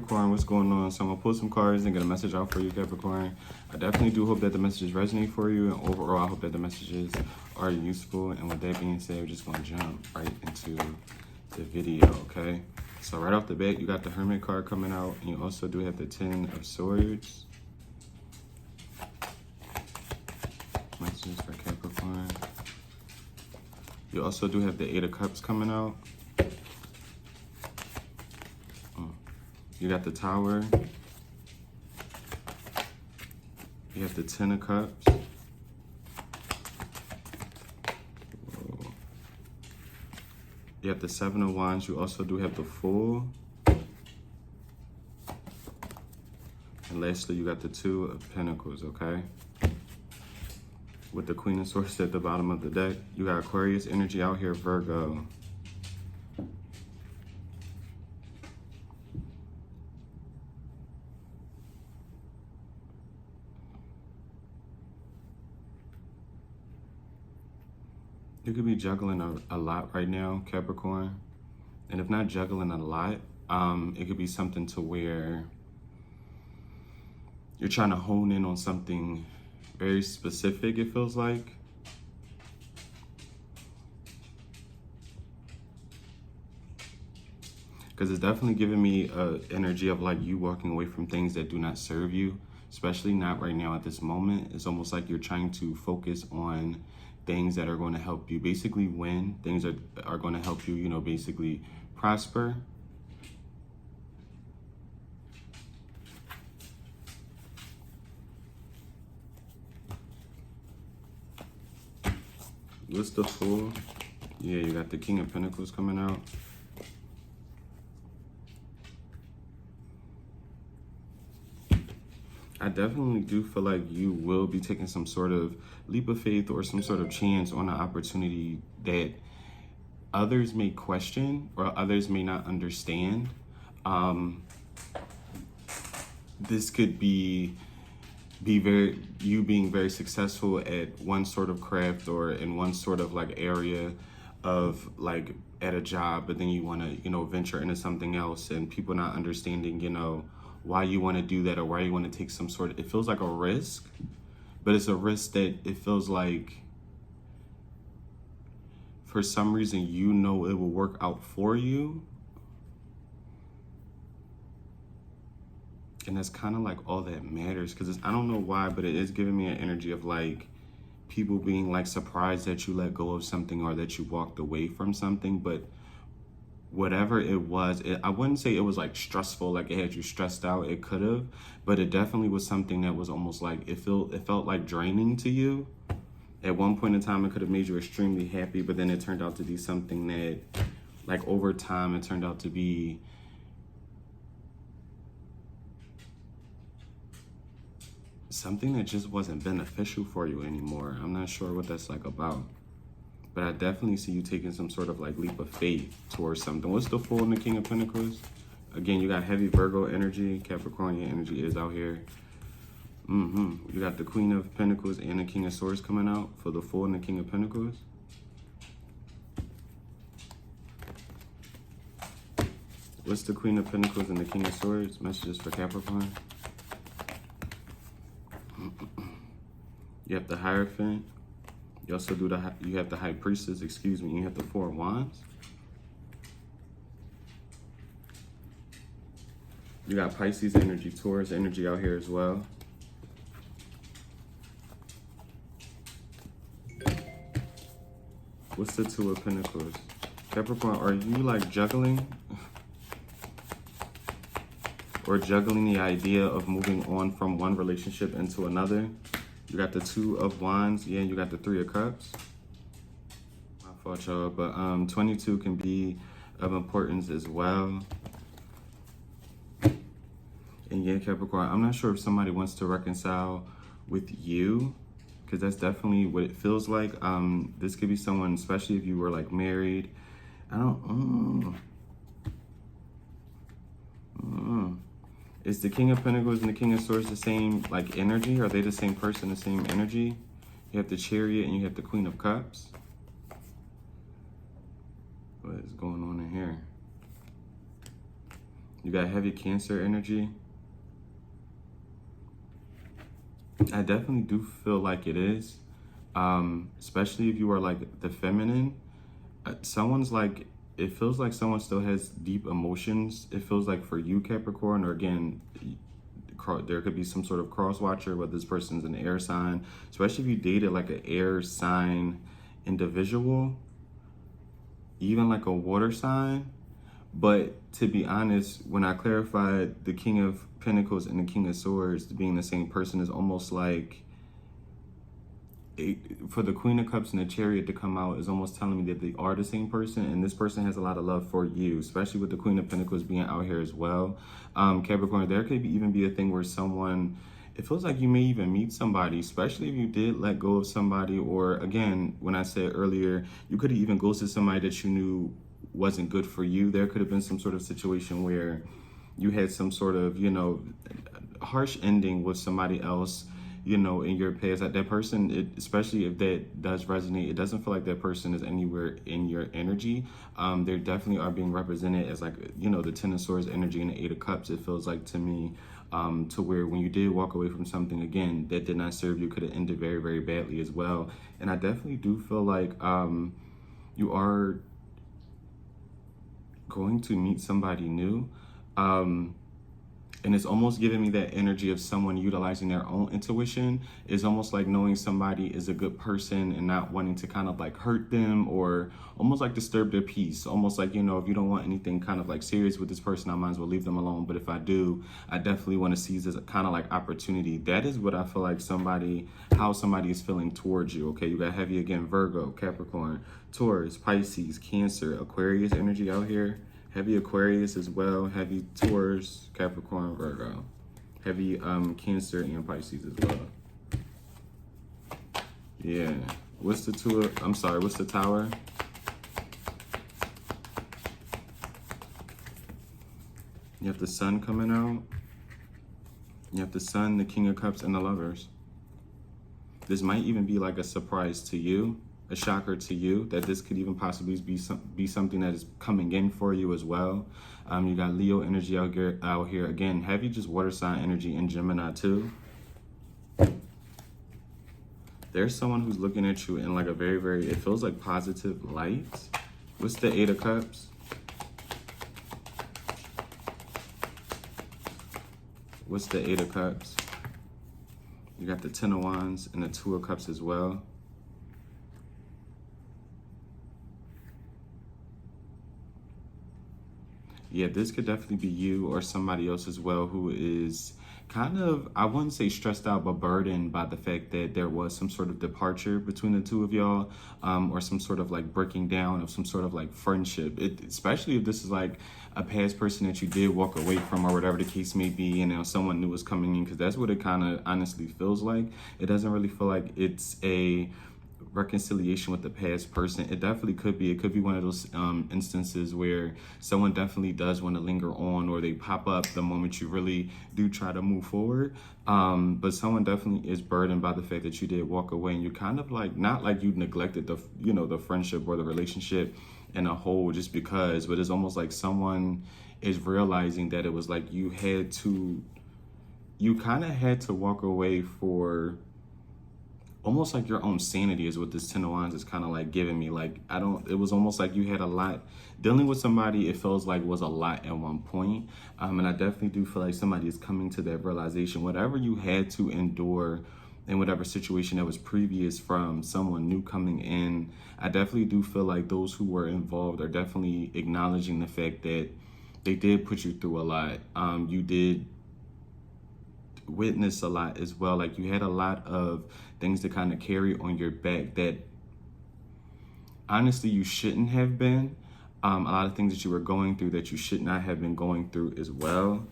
Capricorn, what's going on? So I'm gonna pull some cards and get a message out for you, Capricorn. I definitely do hope that the messages resonate for you, and overall I hope that the messages are useful. And with that being said, we're just gonna jump right into the video, okay? So right off the bat, you got the Hermit card coming out, and you also do have the Ten of Swords. Messages for Capricorn. You also do have the Eight of Cups coming out. You got the Tower. You have the Ten of Cups. Whoa. You have the Seven of Wands. You also do have the Fool. And lastly, you got the Two of Pentacles, okay? With the Queen of Swords at the bottom of the deck. You got Aquarius energy out here, Virgo. You could be juggling a lot right now, Capricorn. And if not juggling a lot, it could be something to where you're trying to hone in on something very specific, it feels like. Because it's definitely giving me an energy of like you walking away from things that do not serve you, especially not right now at this moment. It's almost like you're trying to focus on things that are going to help you basically win, things are going to help you, you know, basically prosper. What's the Fool? Yeah, you got the King of Pentacles coming out. I definitely do feel like you will be taking some sort of leap of faith or some sort of chance on an opportunity that others may question or others may not understand. This could be you being very successful at one sort of craft or in one sort of like area of like at a job, but then you want to, you know, venture into something else, and people not understanding, you know, why you want to do that or why you want to take some sort of, it feels like a risk, but it's a risk that it feels like for some reason, you know, it will work out for you. And that's kind of like all that matters, because I don't know why, but it is giving me an energy of like people being like surprised that you let go of something or that you walked away from something. But whatever it was, I wouldn't say it was like stressful, like it had you stressed out. It could have, but it definitely was something that was almost like it felt like draining to you. At one point in time, it could have made you extremely happy, but then it turned out to be something that, like over time, it turned out to be something that just wasn't beneficial for you anymore. I'm not sure what that's like about, but I definitely see you taking some sort of like leap of faith towards something. What's the Fool and the King of Pentacles? Again, you got heavy Virgo energy. Capricorn, your energy is out here. You got the Queen of Pentacles and the King of Swords coming out for the Fool and the King of Pentacles. What's the Queen of Pentacles and the King of Swords? Messages for Capricorn. You have the Hierophant. You also do you have the High Priestess, excuse me. You have the Four of Wands. You got Pisces energy, Taurus energy out here as well. What's the Two of Pentacles? Capricorn, are you like juggling? Or juggling the idea of moving on from one relationship into another? You got the Two of Wands, yeah, and you got the Three of Cups. My fault, y'all, but 22 can be of importance as well. And yeah, Capricorn, I'm not sure if somebody wants to reconcile with you, because that's definitely what it feels like. This could be someone, especially if you were like married. I don't, Is the King of Pentacles and the King of Swords the same like energy? Are they the same person, the same energy? You have the Chariot and you have the Queen of Cups. What is going on in here? You got heavy Cancer energy. I definitely do feel like it is. Especially if you are like the feminine. Someone's like, it feels like someone still has deep emotions. It feels like for you, Capricorn, or again, there could be some sort of cross watcher, whether this person's an air sign, especially if you dated like an air sign individual, even like a water sign. But to be honest, when I clarified the King of Pentacles and the King of Swords being the same person, is almost like for the Queen of Cups and the Chariot to come out is almost telling me that they are the same person, and this person has a lot of love for you, especially with the Queen of Pentacles being out here as well. Capricorn, there could even be a thing where someone, it feels like you may even meet somebody, especially if you did let go of somebody, or again, when I said earlier, you could have even ghosted somebody that you knew wasn't good for you. There could have been some sort of situation where you had some sort of, harsh ending with somebody else, in your past. That person, especially if that does resonate, it doesn't feel like that person is anywhere in your energy. They definitely are being represented as like, the Ten of Swords energy and the Eight of Cups. It feels like to me, to where when you did walk away from something, again, that did not serve you, could have ended very, very badly as well. And I definitely do feel like you are going to meet somebody new. And it's almost giving me that energy of someone utilizing their own intuition. It's almost like knowing somebody is a good person and not wanting to kind of like hurt them or almost like disturb their peace. Almost like, if you don't want anything kind of like serious with this person, I might as well leave them alone. But if I do, I definitely want to seize this kind of like opportunity. That is what I feel like how somebody is feeling towards you. Okay, you got heavy again, Virgo, Capricorn, Taurus, Pisces, Cancer, Aquarius energy out here. Heavy Aquarius as well, heavy Taurus, Capricorn, Virgo. Heavy Cancer and Pisces as well. Yeah. What's the Tower? You have the Sun coming out. You have the Sun, the King of Cups, and the Lovers. This might even be like a surprise to you, a shocker to you, that this could even possibly be something that is coming in for you as well. You got Leo energy out here. Again, heavy just water sign energy in Gemini too. There's someone who's looking at you in like a very, very, it feels like positive light. What's the Eight of Cups? What's the Eight of Cups? You got the Ten of Wands and the Two of Cups as well. Yeah, this could definitely be you or somebody else as well who is kind of, I wouldn't say stressed out, but burdened by the fact that there was some sort of departure between the two of y'all, or some sort of like breaking down of some sort of like friendship. Especially if this is like a past person that you did walk away from or whatever the case may be, and now someone new is coming in, because that's what it kind of honestly feels like. It doesn't really feel like it's a reconciliation with the past person. It definitely could be. It could be one of those instances where someone definitely does want to linger on, or they pop up the moment you really do try to move forward. But someone definitely is burdened by the fact that you did walk away, and you kind of like, not like you neglected the friendship or the relationship in a whole just because, but it's almost like someone is realizing that it was like you kind of had to walk away for almost like your own sanity, is what this Ten of Wands is kind of like giving me. Like, it was almost like you had a lot, dealing with somebody, it feels like was a lot at one point. And I definitely do feel like somebody is coming to that realization. Whatever you had to endure in whatever situation that was previous from someone new coming in, I definitely do feel like those who were involved are definitely acknowledging the fact that they did put you through a lot. You did witness a lot as well. Like, you had a lot of things to kind of carry on your back that honestly you shouldn't have been. A lot of things that you were going through that you should not have been going through as well.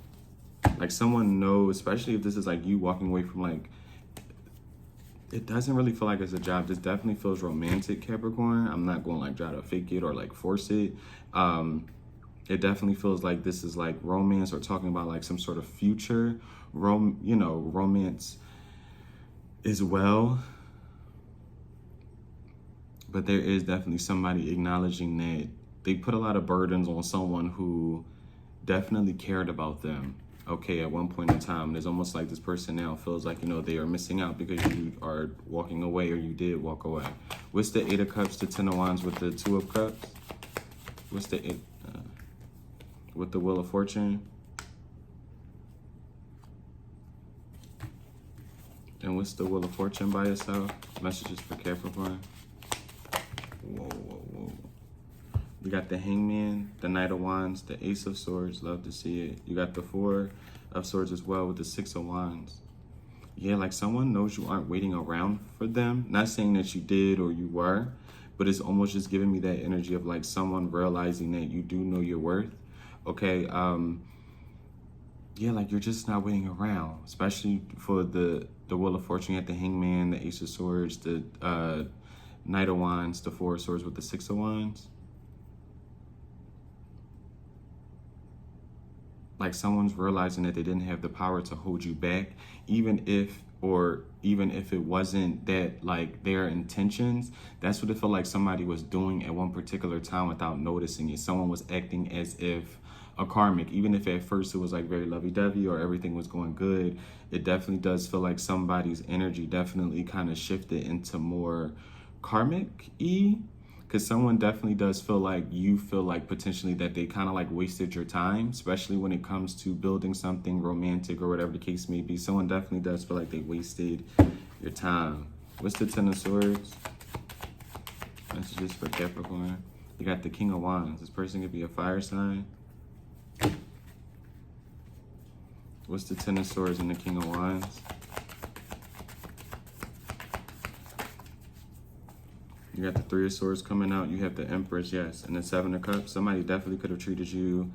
Like, someone knows, especially if this is like you walking away from, like, it doesn't really feel like it's a job. This definitely feels romantic, Capricorn. I'm not going to like try to fake it or like force it. It definitely feels like this is like romance, or talking about like some sort of future romance as well. But there is definitely somebody acknowledging that they put a lot of burdens on someone who definitely cared about them. Okay, at one point in time, it's almost like this person now feels like, they are missing out because you are walking away, or you did walk away. What's the Eight of Cups to Ten of Wands with the Two of Cups? What's the eight, with the Wheel of Fortune? And what's the Wheel of Fortune by itself? Messages for Capricorn. Whoa, whoa, whoa. You got the Hangman, the Knight of Wands, the Ace of Swords. Love to see it. You got the Four of Swords as well with the Six of Wands. Yeah, like someone knows you aren't waiting around for them. Not saying that you did or you were, but it's almost just giving me that energy of like someone realizing that you do know your worth. Okay, yeah, like you're just not waiting around, especially for the Wheel of Fortune. You have the Hangman, the Ace of Swords, the Knight of Wands, the Four of Swords with the Six of Wands. Like someone's realizing that they didn't have the power to hold you back, even if it wasn't that like their intentions. That's what it felt like somebody was doing at one particular time without noticing it. Someone was acting as if a karmic, even if at first it was like very lovey-dovey or everything was going good. It definitely does feel like somebody's energy definitely kind of shifted into more karmic-y. Because someone definitely does feel like you feel like potentially that they kind of like wasted your time, especially when it comes to building something romantic or whatever the case may be. Someone definitely does feel like they wasted your time. What's the Ten of Swords? Messages for Capricorn. You got the King of Wands. This person could be a fire sign. What's the Ten of Swords and the King of Wands? You got the Three of Swords coming out. You have the Empress, yes. And the Seven of Cups. Somebody definitely could have treated you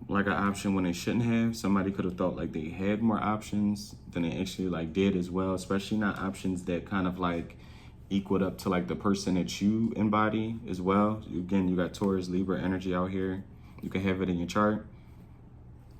like an option when they shouldn't have. Somebody could have thought like they had more options than they actually like did as well. Especially not options that kind of like equaled up to like the person that you embody as well. Again, you got Taurus, Libra energy out here. You can have it in your chart.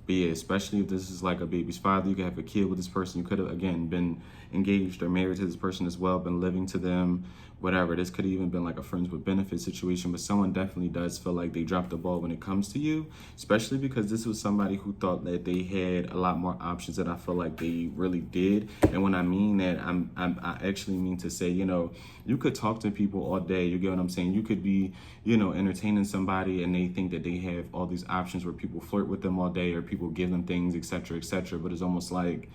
But yeah, especially if this is like a baby's father, you could have a kid with this person. You could have, again, been engaged or married to this person as well, been living to them, whatever. This could have even been like a friends with benefits situation, but someone definitely does feel like they dropped the ball when it comes to you, especially because this was somebody who thought that they had a lot more options than I feel like they really did. And when I mean that, I actually mean to say, you could talk to people all day. You get what I'm saying? You could be, entertaining somebody and they think that they have all these options where people flirt with them all day or people give them things, etc., etc. But it's almost like,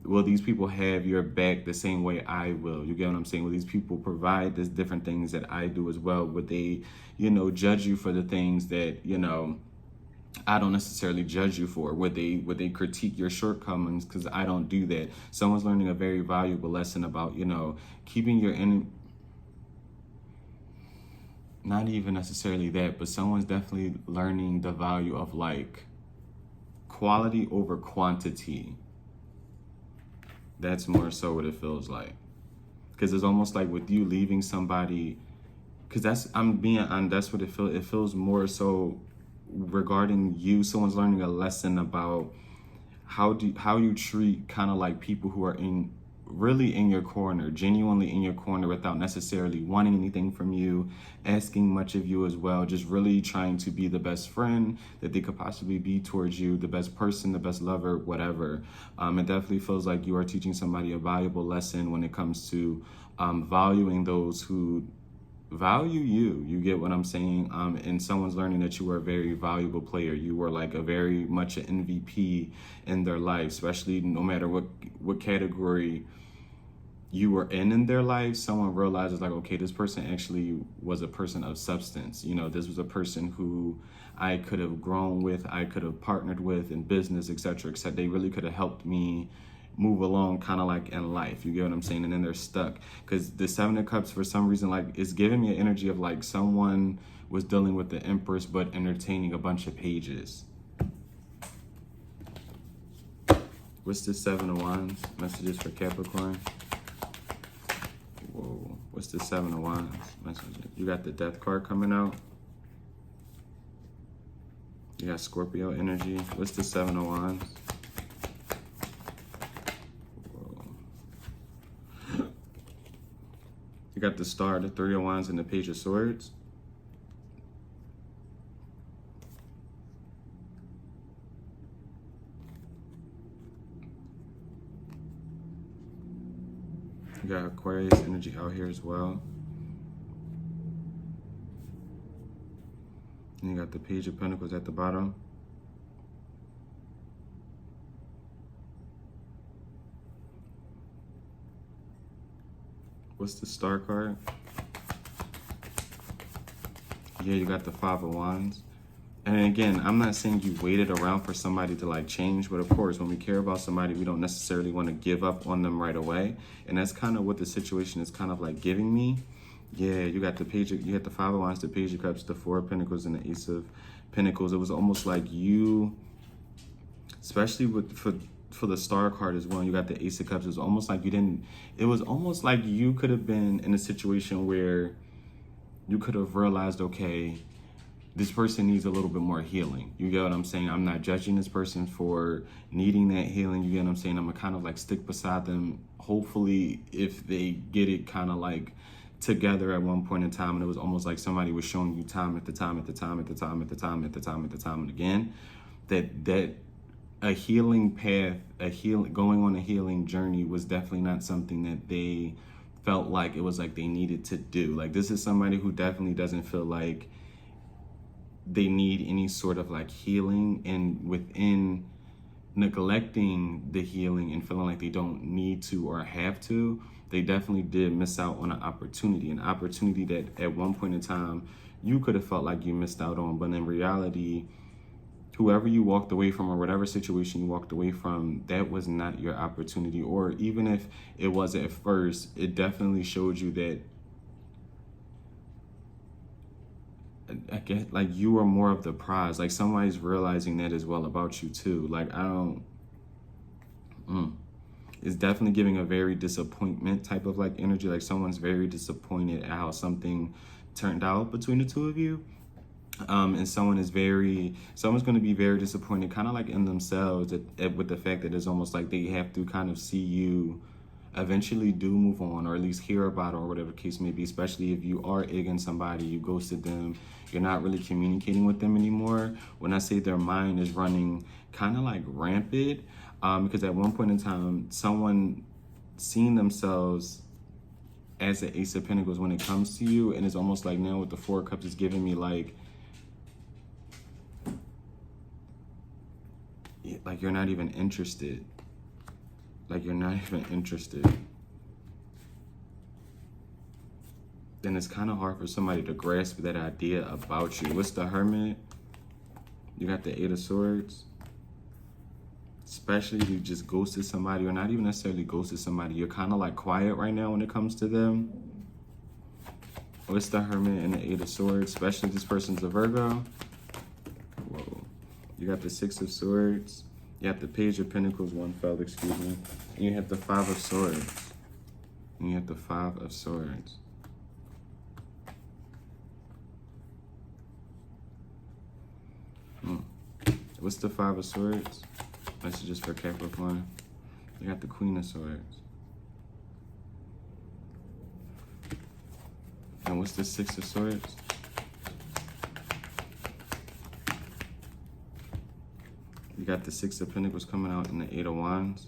will these people have your back the same way I will? You get what I'm saying? Will these people provide these different things that I do as well? Would they, judge you for the things that, I don't necessarily judge you for? Would they critique your shortcomings? Because I don't do that. Someone's learning a very valuable lesson about, keeping your not even necessarily that, but someone's definitely learning the value of like quality over quantity. That's more so what it feels like. Because it's almost like with you leaving somebody, because that's what it feels. It feels more so regarding you. Someone's learning a lesson about how you treat kind of like people who are really in your corner, genuinely in your corner, without necessarily wanting anything from you, asking much of you as well, just really trying to be the best friend that they could possibly be towards you, the best person, the best lover, whatever. It definitely feels like you are teaching somebody a valuable lesson when it comes to valuing those who value you. You get what I'm saying? And someone's learning that you are a very valuable player. You were like a very much an MVP in their life, especially no matter what category you were in their life. Someone realizes like, okay, this person actually was a person of substance. This was a person who I could have grown with, I could have partnered with in business, etc., etc. They really could have helped me move along kind of like in life. You get what I'm saying? And then they're stuck because the Seven of Cups, for some reason, like it's giving me an energy of like someone was dealing with the Empress but entertaining a bunch of pages. What's the Seven of Wands? Messages for Capricorn. Whoa. What's the Seven of Wands? Messages. You got the Death card coming out. You got Scorpio energy. What's the Seven of Wands? You got the Star, the Three of Wands, and the Page of Swords. You got Aquarius energy out here as well. And you got the Page of Pentacles at the bottom. What's the Star card? Yeah, you got the Five of Wands. And again, I'm not saying you waited around for somebody to like change, but of course, when we care about somebody, we don't necessarily want to give up on them right away. And that's kind of what the situation is kind of like giving me. Yeah, you got the Page, you got the Five of Wands, the Page of Cups, the Four of Pentacles, and the Ace of Pentacles. It was almost like you, especially with for the Star card as well, you got the Ace of Cups. It was almost like you didn't, it was almost like you could have been in a situation where you could have realized, okay, this person needs a little bit more healing. You get what I'm saying? I'm not judging this person for needing that healing. You get what I'm saying? I'm gonna kind of like stick beside them. Hopefully, if they get it kind of like together at one point in time, and it was almost like somebody was showing you time at the time, at the time, at the time, at the time, at the time, at the time, and again, that a healing path, going on a healing journey was definitely not something that they felt like it was like they needed to do. Like, this is somebody who definitely doesn't feel like they need any sort of like healing, and within neglecting the healing and feeling like they don't need to or have to, they definitely did miss out on an opportunity that at one point in time you could have felt like you missed out on. But in reality, whoever you walked away from or whatever situation you walked away from, that was not your opportunity. Or even if it was at first, it definitely showed you that, I guess, like, you were more of the prize. Like, somebody's realizing that as well about you too. Like, I don't, it's definitely giving a very disappointment type of like energy. Like, someone's very disappointed at how something turned out between the two of you. And someone's going to be very disappointed, kind of like in themselves, with the fact that it's almost like they have to kind of see you eventually do move on, or at least hear about it, or whatever the case may be. Especially if you are egging somebody, you ghosted them, you're not really communicating with them anymore. When I say their mind is running kind of like rampant, because at one point in time, someone seen themselves as the Ace of Pentacles when it comes to you, and it's almost like now with the Four of Cups, it's giving me like you're not even interested. Like, you're not even interested. Then it's kind of hard for somebody to grasp that idea about you. What's the Hermit? You got the Eight of Swords. Especially if you just ghosted somebody, or not even necessarily ghosted somebody, you're kind of like quiet right now when it comes to them. What's the Hermit and the Eight of Swords? Especially if this person's a Virgo. Whoa. You got the Six of Swords. You have the Page of Pentacles, one fell, excuse me. And you have the Five of Swords. And you have the Five of Swords. What's the Five of Swords? Messages for Capricorn. You got the Queen of Swords. And what's the Six of Swords? You got the Six of Pentacles coming out and the Eight of Wands.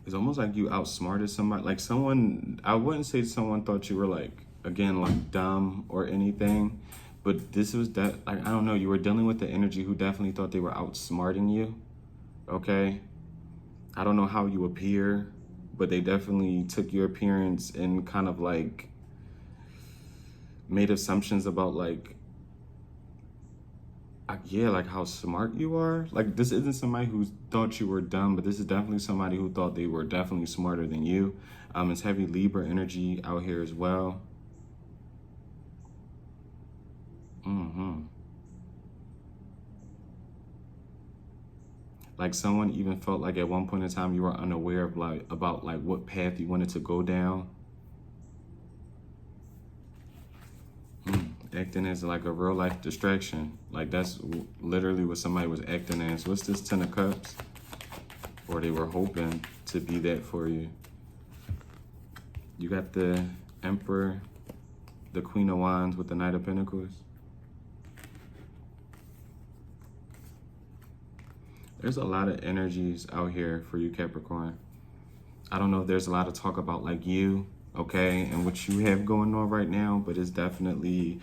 It's almost like you outsmarted somebody. Like, someone, I wouldn't say someone thought you were like, again, like dumb or anything, but this was that, like, I don't know, you were dealing with the energy who definitely thought they were outsmarting you, okay? I don't know how you appear, but they definitely took your appearance and kind of like made assumptions about like, yeah, like how smart you are. Like, this isn't somebody who thought you were dumb, but this is definitely somebody who thought they were definitely smarter than you. It's heavy Libra energy out here as well. Like, someone even felt like at one point in time you were unaware of about what path you wanted to go down. Acting as like a real life distraction. Like, that's literally what somebody was acting as. What's this Ten of Cups? Or they were hoping to be that for you. You got the Emperor the Queen of Wands with the Knight of Pentacles. There's a lot of energies out here for you, Capricorn. I don't know if there's a lot of talk about like you, okay, and what you have going on right now, but it's definitely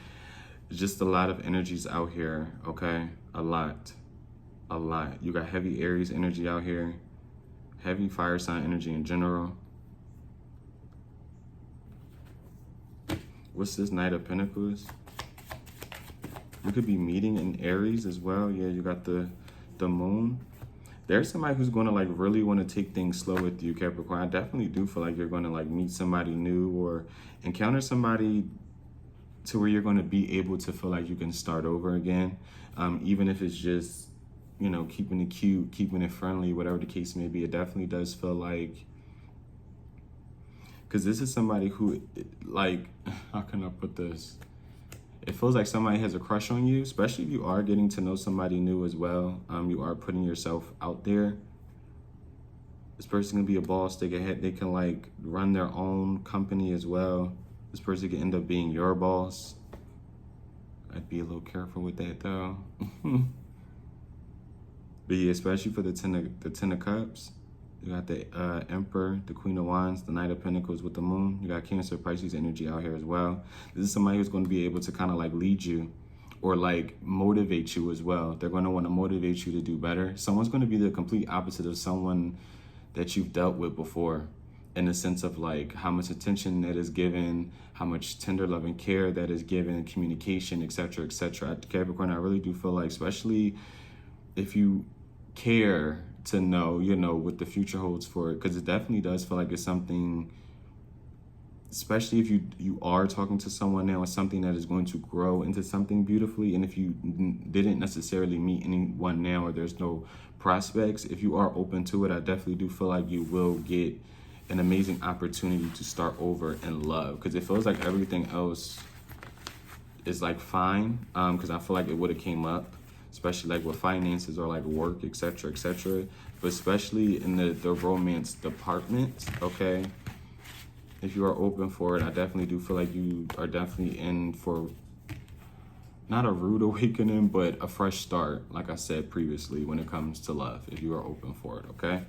just a lot of energies out here, okay? A lot. You got heavy Aries energy out here, heavy fire sign energy in general. What's this Knight of Pentacles? You could be meeting in Aries as well. Yeah, you got the moon. There's somebody who's going to like really want to take things slow with you, Capricorn. I definitely do feel like you're going to like meet somebody new or encounter somebody to where you're going to be able to feel like you can start over again. Even if it's just, you know, keeping it cute, keeping it friendly, whatever the case may be. It definitely does feel like, because this is somebody who, like, how can I put this? It feels like somebody has a crush on you, especially if you are getting to know somebody new as well. You are putting yourself out there. This person can be a boss. They can like run their own company as well. This person can end up being your boss. I'd be a little careful with that though. But yeah, especially for the Ten of Cups. You got the Emperor, the Queen of Wands, the Knight of Pentacles with the Moon. You got Cancer, Pisces energy out here as well. This is somebody who's going to be able to kind of like lead you or like motivate you as well. They're going to want to motivate you to do better. Someone's going to be the complete opposite of someone that you've dealt with before, in the sense of like how much attention that is given, how much tender love and care that is given, communication, etc., etc. Capricorn, I really do feel like, especially if you care to know, you know, what the future holds for it, because it definitely does feel like it's something, especially if you are talking to someone now, it's something that is going to grow into something beautifully. And if you didn't necessarily meet anyone now, or there's no prospects, if you are open to it, I definitely do feel like you will get an amazing opportunity to start over in love, because it feels like everything else is like fine, because I feel like it would have came up, especially like with finances or like work, etc., etc. But especially in the romance department, okay? If you are open for it, I definitely do feel like you are definitely in for not a rude awakening, but a fresh start, like I said previously, when it comes to love, if you are open for it, okay?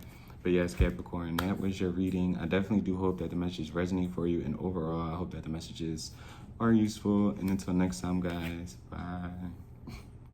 But yes, Capricorn, that was your reading. I definitely do hope that the message resonate for you, and overall, I hope that the messages are useful. And until next time, guys, bye.